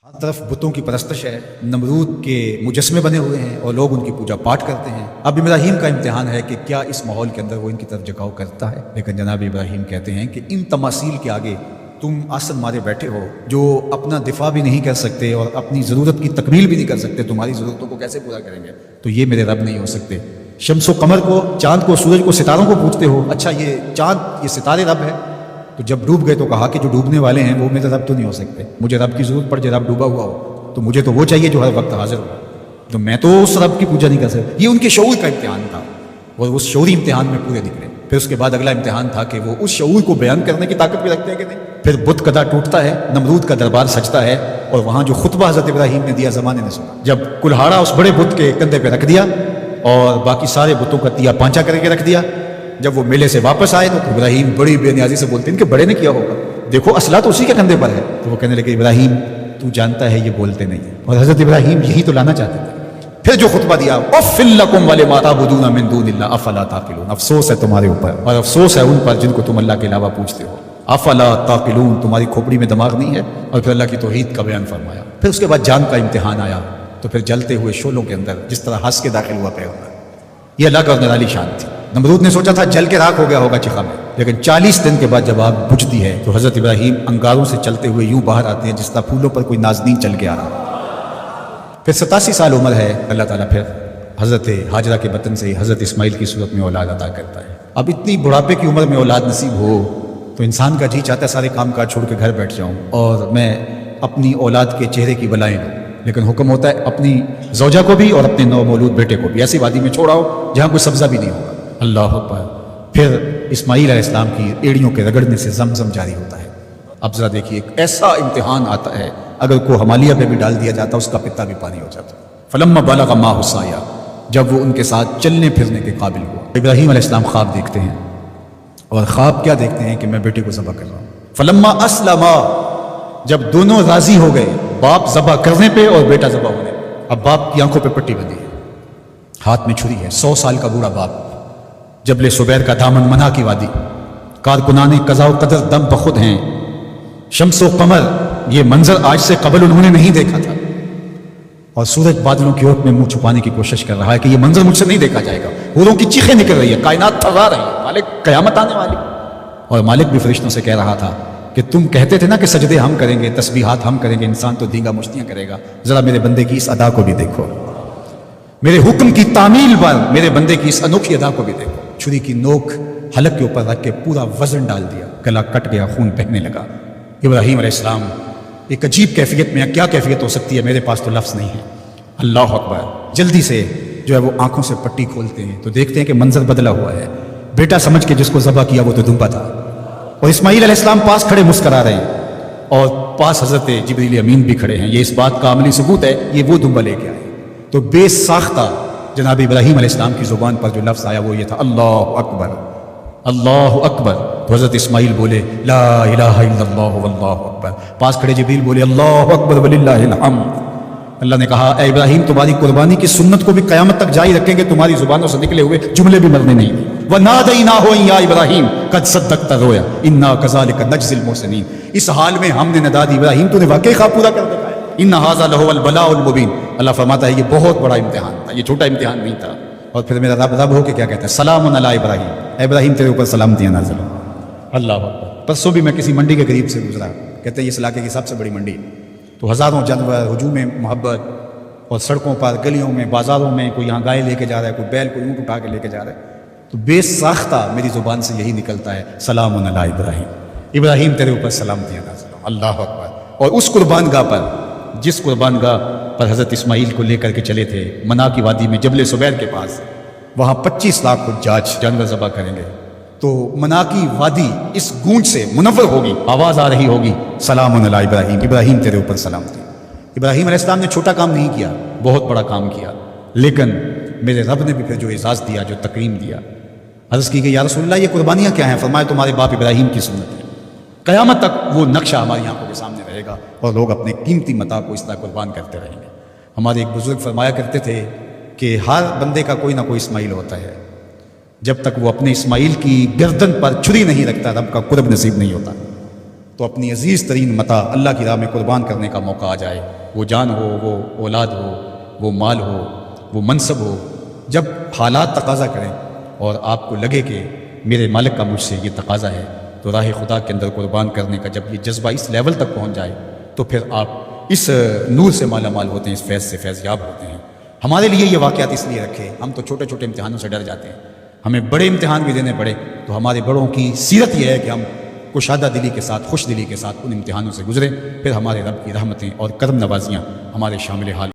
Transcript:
ہر طرف بتوں کی پرستش ہے، نمرود کے مجسمے بنے ہوئے ہیں اور لوگ ان کی پوجا پاٹ کرتے ہیں۔ اب ابراہیم کا امتحان ہے کہ کیا اس ماحول کے اندر وہ ان کی طرف جھکاؤ کرتا ہے، لیکن جناب ابراہیم کہتے ہیں کہ ان تماثیل کے آگے تم آسن مارے بیٹھے ہو جو اپنا دفاع بھی نہیں کر سکتے اور اپنی ضرورت کی تکمیل بھی نہیں کر سکتے، تمہاری ضرورتوں کو کیسے پورا کریں گے؟ تو یہ میرے رب نہیں ہو سکتے۔ شمس و قمر کو، چاند کو، سورج کو، ستاروں کو پوجتے ہو، اچھا یہ چاند یہ ستارے رب ہے؟ تو جب ڈوب گئے تو کہا کہ جو ڈوبنے والے ہیں وہ میرے رب تو نہیں ہو سکتے، مجھے رب کی ضرورت پڑ جائے، رب ڈوبا ہوا ہو تو مجھے تو وہ چاہیے جو ہر وقت حاضر ہو، تو میں تو اس رب کی پوجا نہیں کر سکتا۔ یہ ان کے شعور کا امتحان تھا اور اس شعوری امتحان میں پورے نکلے۔ پھر اس کے بعد اگلا امتحان تھا کہ وہ اس شعور کو بیان کرنے کی طاقت بھی رکھتے ہیں کہ نہیں۔ پھر بت کدا ٹوٹتا ہے، نمرود کا دربار سجتا ہے، اور وہاں جو خطبہ حضرت ابراہیم نے دیا زمانے نے سنا، جب کلہاڑا اس بڑے بت کے کندھے پہ رکھ دیا اور باقی سارے بتوں کا تیا پانچا کر کے رکھ دیا، جب وہ میلے سے واپس آئے تو ابراہیم بڑی بے نیازی سے بولتے ہیں کہ بڑے نے کیا ہوگا، دیکھو اسلحہ تو اسی کے کندھے پر ہے۔ تو وہ کہنے لگے افراہیم تو جانتا ہے یہ بولتے نہیں ہیں، اور حضرت ابراہیم یہی تو لانا چاہتے تھے۔ پھر جو خطبہ دیا، اُفٍّ لَكُمْ وَلِمَا تَعْبُدُونَ مِن دُونِ اللَّهِ أَفَلَا تَعْقِلُونَ، افسوس ہے تمہارے اوپر اور افسوس ہے ان پر جن کو تم اللہ کے علاوہ پوجتے ہو۔ افلا تعقلون، تمہاری کھوپڑی میں دماغ نہیں ہے۔ اور پھر اللہ کی توحید کا بیان فرمایا۔ پھر اس کے بعد جان کا امتحان آیا، تو پھر جلتے ہوئے شعلوں کے اندر جس طرح ہنس کے داخل ہوا پیغمبر، یہ اللہ کا اور نرالی شان تھی۔ نمرود نے سوچا تھا جل کے راکھ ہو گیا ہوگا چخا میں، لیکن 40 دن کے بعد جب آگ بجھتی ہے تو حضرت ابراہیم انگاروں سے چلتے ہوئے یوں باہر آتے ہیں جس طرح پھولوں پر کوئی نازنین چل کے آ رہا۔ پھر 87 سال عمر ہے، اللہ تعالیٰ پھر حضرت ہاجرہ کے بطن سے حضرت اسماعیل کی صورت میں اولاد عطا کرتا ہے۔ اب اتنی بڑھاپے کی عمر میں اولاد نصیب ہو تو انسان کا جی چاہتا ہے سارے کام کاج چھوڑ کے گھر بیٹھ جاؤں اور میں اپنی اولاد کے چہرے کی بلائیں لوں، لیکن حکم ہوتا ہے اپنی زوجہ کو بھی اور اپنے نو مولود بیٹے کو بھی ایسی وادی میں چھوڑاؤ جہاں کوئی سبزہ بھی نہیں ہوگا۔ اللہ اکبر۔ پھر اسماعیل علیہ السلام کی ایڑیوں کے رگڑنے سے زمزم جاری ہوتا ہے۔ اب ذرا دیکھیے ایک ایسا امتحان آتا ہے، اگر کوئی ہمالیہ پہ بھی ڈال دیا جاتا اس کا پتا بھی پانی ہو جاتا۔ فلما بلغ معه السعي، جب وہ ان کے ساتھ چلنے پھرنے کے قابل ہوا، ابراہیم علیہ السلام خواب دیکھتے ہیں، اور خواب کیا دیکھتے ہیں کہ میں بیٹے کو ذبح کر رہا ہوں۔ فلما اسلما، جب دونوں راضی ہو گئے، باپ ذبح کرنے پہ اور بیٹا ذبح ہونے پہ، اب باپ کی آنکھوں پہ پٹی بندھی ہے، ہاتھ میں چھری ہے، 100 سال کا بوڑھا باپ، جبل سبیر کا دامن منا کی وادی، کارکنان قضاء و قدر دم بخود ہیں، شمس و قمر، یہ منظر آج سے قبل انہوں نے نہیں دیکھا تھا، اور سورج بادلوں کی اوٹ میں منہ چھپانے کی کوشش کر رہا ہے کہ یہ منظر مجھ سے نہیں دیکھا جائے گا، حوروں کی چیخیں نکل رہی ہے، کائنات تھرا رہی ہے، مالک قیامت آنے والی، اور مالک بھی فرشتوں سے کہہ رہا تھا کہ تم کہتے تھے نا کہ سجدے ہم کریں گے، تسبیحات ہم کریں گے، انسان تو دینگا مشتیاں کرے گا، ذرا میرے بندے کی اس ادا کو بھی دیکھو، میرے حکم کی تعمیل پر میرے بندے کی اس انوکھی ادا کو بھی دیکھو۔ چھری کی نوک حلق کے اوپر رکھ کے پورا وزن ڈال دیا، گلا کٹ گیا، خون بہنے لگا۔ ابراہیم علیہ السلام ایک عجیب کیفیت میں، کیا کیفیت ہو سکتی ہے، میرے پاس تو لفظ نہیں ہے۔ اللہ اکبر۔ جلدی سے جو ہے وہ آنکھوں سے پٹی کھولتے ہیں تو دیکھتے ہیں کہ منظر بدلا ہوا ہے، بیٹا سمجھ کے جس کو ذبح کیا وہ تو دمبا تھا، اور اسماعیل علیہ السلام پاس کھڑے مسکرا رہے ہیں، اور پاس حضرت جبریل امین بھی کھڑے ہیں، یہ اس بات کا عملی ثبوت ہے یہ وہ دمبا لے کے آئے۔ تو بے ساختہ جناب ابراہیم علیہ السلام کی زبان پر جو لفظ آیا وہ یہ تھا، اللہ اکبر، اللہ اکبر۔ تو حضرت اسماعیل بولے لا الہ الا اللہ واللہ اکبر، پاس کھڑے جبریل بولے اللہ اکبر وللہ الحمد۔ اللہ نے کہا اے ابراہیم تمہاری قربانی کی سنت کو بھی قیامت تک جاری رکھیں گے، تمہاری زبانوں سے نکلے ہوئے جملے بھی مرنے نہیں۔ وَنَادَيْنَاهُ يَا إِبْرَاهِيمُ قَدْ صَدَّقْتَ الرُّؤْيَا إِنَّا كَذَلِكَ نَجْزِي الْمُحْسِنِينَ، اس حال میں ہم نے ندا دی ابراہیم تو نے واقعی خواب پورا کر دکھایا۔ إِنَّ هَذَا لَهُوَ الْبَلَاءُ الْمُبِينُ، اللہ فرماتا ہے یہ بہت بڑا امتحان تھا، یہ چھوٹا امتحان نہیں تھا۔ اور پھر میرا رب ہو کے کیا کہتا ہے، سلام علی ابراہیم، اے ابراہیم تیرے اوپر سلامتیاں نازل ہوں۔ اللہ اکبر۔ پرسوں بھی میں کسی منڈی کے قریب سے گزرا، کہتے ہیں اس علاقے کی سب سے بڑی منڈی، تو ہزاروں جانور، ہجوم محبت، اور سڑکوں پر، گلیوں میں، بازاروں میں، کوئی یہاں گائے لے کے جا رہا ہے، کوئی بیل، کوئی اونٹ اٹھا کے لے کے جا رہا ہے، تو بے ساختہ میری زبان سے یہی نکلتا ہے سلام علی ابراہیم، ابراہیم تیرے اوپر سلامتیاں نازل ہوں۔ اللہ اکبر۔ اور اس قربان گاہ پر، جس قربان گاہ پر حضرت اسماعیل کو لے کر کے چلے تھے، منا کی وادی میں جبل سبیر کے پاس، وہاں 25 لاکھ حجاج جانور ذبح کریں گے، تو منا کی وادی اس گونج سے منور ہوگی، آواز آ رہی ہوگی سلام علی ابراہیم، ابراہیم تیرے اوپر سلامتی۔ ابراہیم علیہ السلام نے چھوٹا کام نہیں کیا، بہت بڑا کام کیا، لیکن میرے رب نے بھی پھر جو اعزاز دیا، جو تکریم دیا، عرض کی کہ یا رسول اللہ یہ قربانیاں کیا ہیں؟ فرمایا تمہارے باپ ابراہیم کی سنت ہے، قیامت تک وہ نقشہ ہماری آنکھوں کے سامنے رہے گا اور لوگ اپنے قیمتی متاع کو اس طرح قربان کرتے رہیں گے۔ ہمارے ایک بزرگ فرمایا کرتے تھے کہ ہر بندے کا کوئی نہ کوئی اسماعیل ہوتا ہے، جب تک وہ اپنے اسماعیل کی گردن پر چھری نہیں رکھتا رب کا قرب نصیب نہیں ہوتا۔ تو اپنی عزیز ترین متاع اللہ کی راہ میں قربان کرنے کا موقع آ جائے، وہ جان ہو، وہ اولاد ہو، وہ مال ہو، وہ منصب ہو، جب حالات تقاضا کریں اور آپ کو لگے کہ میرے مالک کا مجھ سے یہ تقاضا ہے، تو راہ خدا کے اندر قربان کرنے کا جب یہ جذبہ اس لیول تک پہنچ جائے تو پھر آپ اس نور سے مالا مال ہوتے ہیں، اس فیض سے فیض یاب ہوتے ہیں۔ ہمارے لیے یہ واقعات اس لیے رکھے، ہم تو چھوٹے چھوٹے امتحانوں سے ڈر جاتے ہیں، ہمیں بڑے امتحان بھی دینے پڑے تو ہمارے بڑوں کی سیرت یہ ہے کہ ہم کشادہ دلی کے ساتھ، خوش دلی کے ساتھ ان امتحانوں سے گزریں، پھر ہمارے رب کی رحمتیں اور کرم نوازیاں ہمارے شامل حال